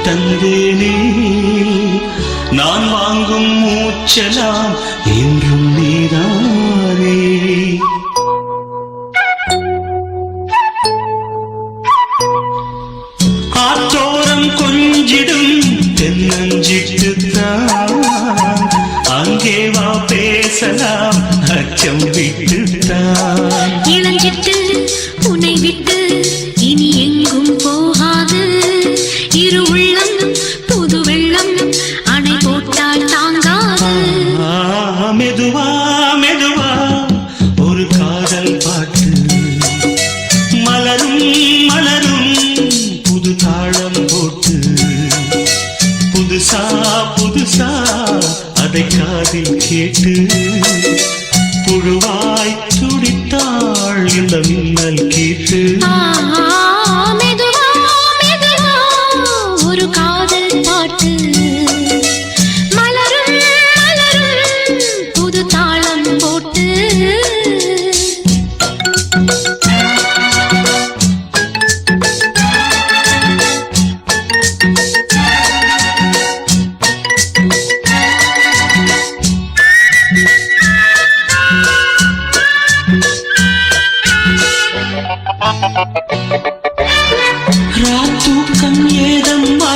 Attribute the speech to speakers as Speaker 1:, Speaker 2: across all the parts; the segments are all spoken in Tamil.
Speaker 1: தந்தேனே நான் வாங்கும் மூச்சலாம் என்றும் நீதானே. ஆற்றோரம் கொஞ்சிடும் தென்னஞ்சிட்டுத்தான் அங்கே வா பேசலாம் அச்சம் விட்டுத்தான்.
Speaker 2: இளஞ்சிட்டு உன்னை விட்டு இனி எங்கும் போகாது. இரு உள்ளம் புது வெள்ளம் அணை போட்டால் தாங்காது.
Speaker 1: மெதுவா மெதுவா ஒரு காதல் பாட்டு மலரும் மலரும் புது தாளம் போட்டு புதுசா புதுசா அதை காதில் கேட்டு புழுவாய் துடித்தாள் இந்த மின்னல் கேட்டு.
Speaker 2: ஒரு காதல் பாட்டு மலரும் மலரும் புது தாளம் போட்டு.
Speaker 1: ராத்தூக்கம் ஏதம்மா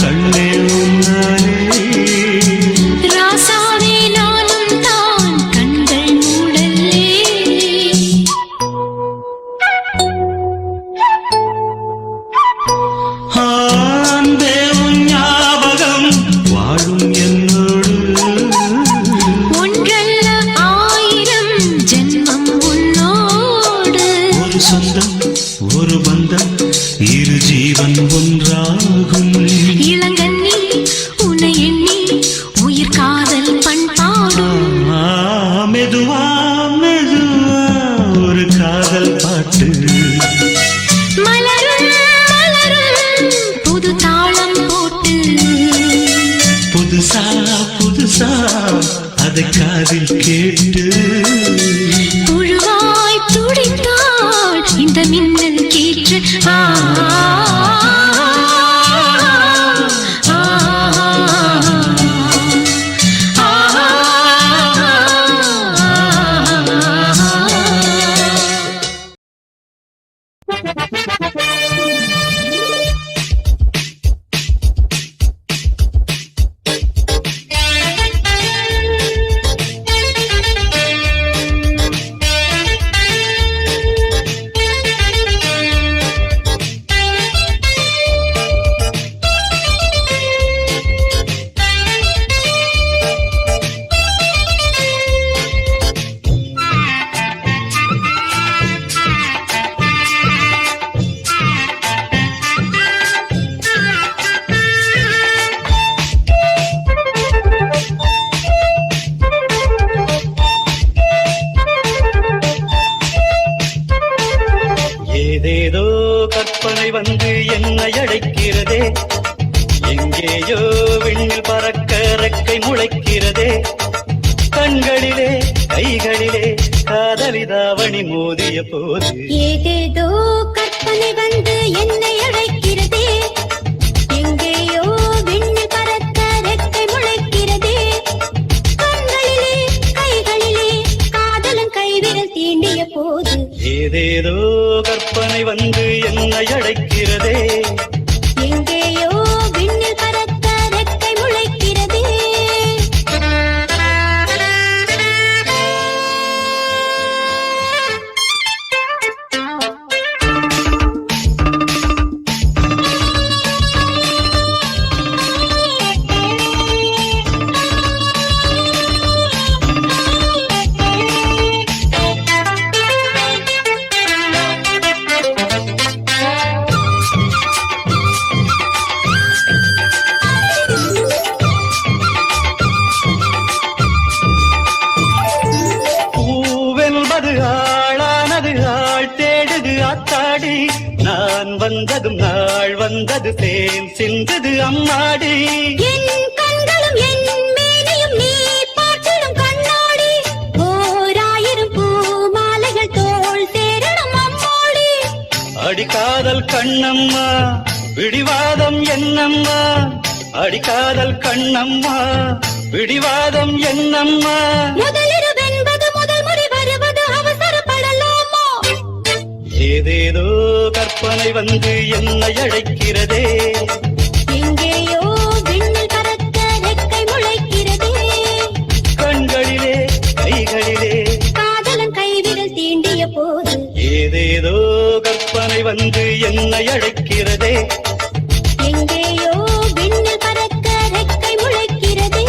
Speaker 1: கண்ணே உன்னாலே.
Speaker 2: ராசாவே நானும் தான் கண்கள் மூடல்லே.
Speaker 1: அன்பே உன் ஞாபகம் வாழும் என்னோடு.
Speaker 2: ஒன்றல்ல ஆயிரம் ஜென்மம் உன்னோடு.
Speaker 1: ஒரு சொந்தம் ஒரு பந்தம் இரு ஜீவன் ஒன்றாகும்.
Speaker 2: இளங்கண்ணி உன்னை எண்ணி உயிர் காதல் பண்பாடும்.
Speaker 1: மெதுவா மெதுவா ஒரு காதல் பாட்டு
Speaker 2: மலரும் மலரும் புது தாளம் போட்டு
Speaker 1: புதுசா புதுசா அதை காதில் கேட்டு
Speaker 2: புழுவாய் துடித்தாள் இந்த மின்னல் கேற்று.
Speaker 3: ஏதேதோ கற்பனை வந்து என்னை அழைக்கிறதே, எங்கேயோ விண்ணில் பறக்க ரெக்கை முளைக்கிறதே. கண்களிலே கைகளிலே காதலிதாவணி மோதிய போது
Speaker 2: ஏதேதோ கற்பனை வந்து என்னை அழைக்கிறதே, எங்கேயோ விண்ணில் பறக்க ரெக்கை முளைக்கிறதே. கண்களிலே கைகளிலே காதலன் கைவிரல் தீண்டிய போது
Speaker 3: ஏதேதோ கற்பனை வந்து என்னை அழைக்கிறதே,
Speaker 2: எங்கேயோ விண்ணில் பறக்க ரெக்கை முளைக்கிறதே.
Speaker 3: பூவென்பது ஆளானது ஆள் தேடுது ஆத்தாடி, நான் வந்ததும் நாள் வந்தது தேன் சிந்தது அம்மாடி.
Speaker 2: என் கண்களும் என் மேனியும் நீ பார்த்திடும் கண்ணாடி, ஓராயிரம் பூமாலைகள் தோள் சேரணும் அம்மாடி.
Speaker 3: அடிக்காதல் கண்ணம்மா பிடிவாதம் என்னம்மா, அடிக்காதல் கண்ணம்மா பிடிவாதம் என்னம்மா.
Speaker 2: முதலிரவென்பது முதல் முறை வருவது அவசரப்படலாமோ?
Speaker 3: ஏதேதோ கற்பனை வந்து என்னை அழைக்கிறதே,
Speaker 2: எங்கேயோ விண்ணில் பறக்க ரெக்கை முளைக்கிறதே.
Speaker 3: கண்களிலே கைகளிலே
Speaker 2: காதலன் கைவிரல் தீண்டிய போது
Speaker 3: ஏதேதோ கற்பனை வந்து என்னை அழைக்கிறதே,
Speaker 2: எங்கேயோ விண்ணில் பறக்க ரெக்கை முளைக்கிறதே.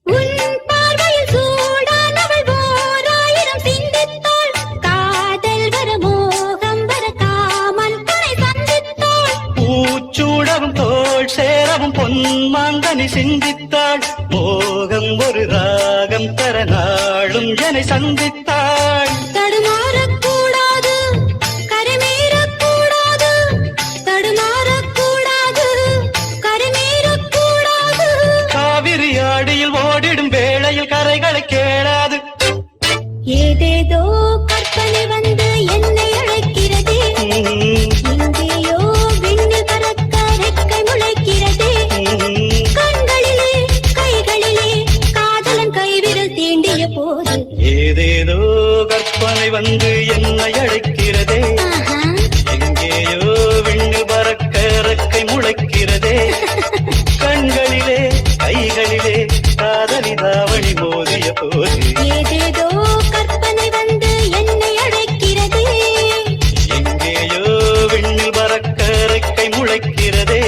Speaker 2: உன் பார்வையில் சூடானவள் ஓராயிரம் சிந்தித்தாள், காதல் வர மோகம் வர காமன் துணை சந்தித்தாள்.
Speaker 3: பூச்சூடவும் தோள் சேரவும் பொன்மாங்கனி சிந்தித்தாள், மோகம் ஒரு ராகம் தர நாளும் என்னை சந்தித்தாள்.
Speaker 2: தடுமாறக்கூடாது கரைமீறக்கூடாது, தடுமாறக்கூடாது கரைமீறக்கூடாது.
Speaker 3: காவிரி ஆடியில் ஓடிடும் வேளையில் கரைகளை கேளாது.
Speaker 2: ஏதேதோ கற்பனை வந்து என்னை அழைக்கிறதே, எங்கேயோ விண்ணில் பறக்க ரெக்கை முளைக்கிறதே. கண்களிலே கைகளிலே காதலன் கைவிரல் தீண்டிய போது
Speaker 3: ஏதேதோ கற்பனை வந்து என்னை அழைக்கிறதே,
Speaker 2: ஆஹா,
Speaker 3: எங்கேயோ விண்ணில் பறக்க ரெக்கை முளைக்கிறதே. கண்களிலே கைகளிலே காதலிதாவணி மோதிய போது
Speaker 2: ஏதேதோ கற்பனை வந்து என்னை அழைக்கிறதே,
Speaker 3: எங்கேயோ விண்ணில் பறக்க ரெக்கை முளைக்கிறதே.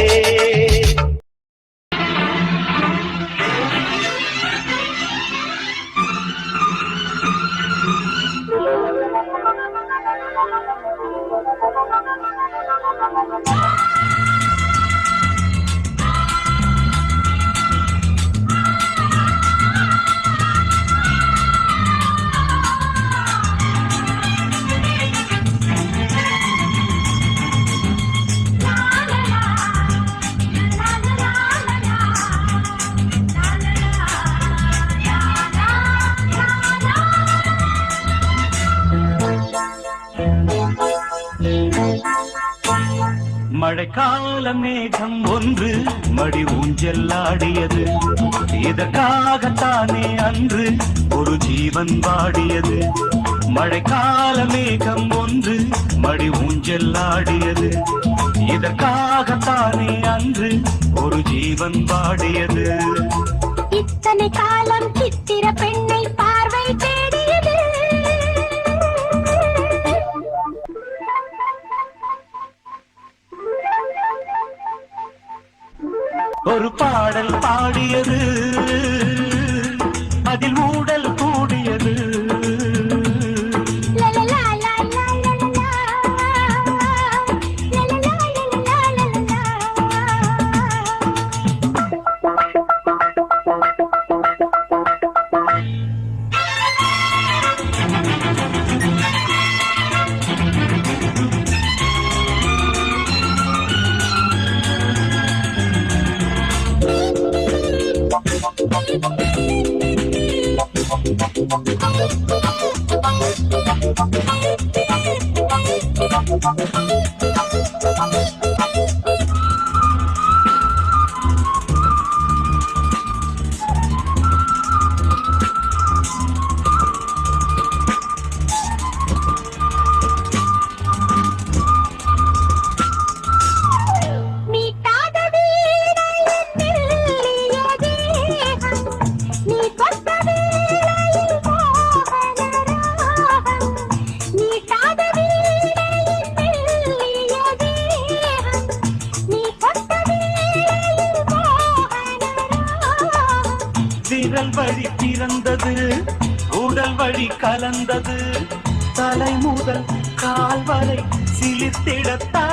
Speaker 3: மழைக்கால மேகம் ஒன்று மடி ஊஞ்செல்லாடியது, இதற்காகத்தானே அன்று ஒரு ஜீவன் வாடியது. மழைக்கால மேகம் ஒன்று மடி ஊஞ்சல் ஆடியது. இதற்காகத்தானே அன்று ஒரு ஜீவன் பாடியது.
Speaker 2: இத்தனை காலம் சித்திர பெண்ணை பார்வை தேடியது.
Speaker 3: ஒரு பாடல் பாடியது, அதில் ஊடல் கூடியது. விரல் வழி பிறந்தது, உடல் வழி கலந்தது, தலை முதல் கால் வரை சிலிர்த்திடத்தான்.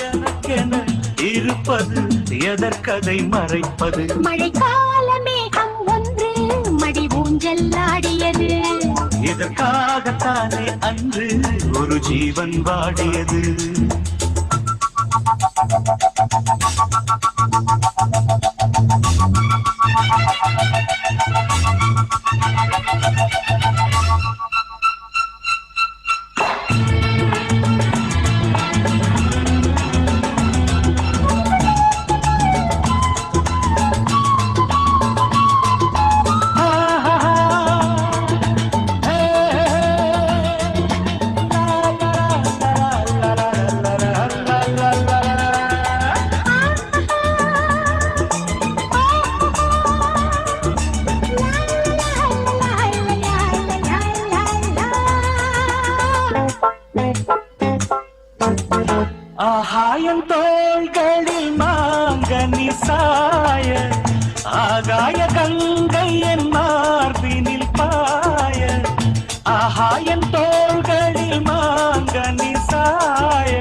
Speaker 3: எனக்கென இருப்பது எதற்கதை மறைப்பது?
Speaker 2: மழைக்கால மேகம் ஒன்று மடி ஊஞ்சல் ஆடியது.
Speaker 3: இதற்காகத்தானே அன்று ஒரு ஜீவன் வாடியது. ஆகாயம் தோள்களில் மாங்கனி சாய, ஆகாய கங்கை என் மார்பினில் பாய. ஆகாயம் தோள்களில் மாங்கனி சாய,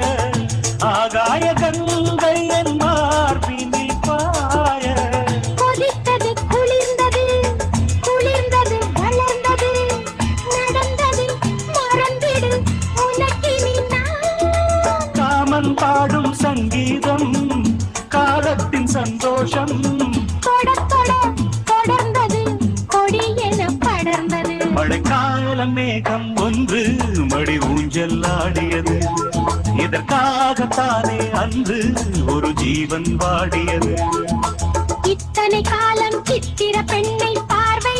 Speaker 3: ஆகாய கங்கை என் மார்பினில் பாய.
Speaker 2: கொதித்தது குளிர்ந்தது, குளிர்ந்தது வளர்ந்தது, நடந்தது மறந்திடு உனக்கினி நான்.
Speaker 3: காமன் பாடும் சங்கீதம் காலத்தின் சந்தோஷம்.
Speaker 2: தொட தொட தொடர்ந்தது கொடி என படர்ந்தது.
Speaker 3: மழைக்கால மேகம் ஒன்று மடி ஊஞ்சல் ஆடியது. இதற்காகத்தானே அன்று ஒரு ஜீவன் வாடியது.
Speaker 2: இத்தனை காலம் சித்திர பெண்ணை பார்வை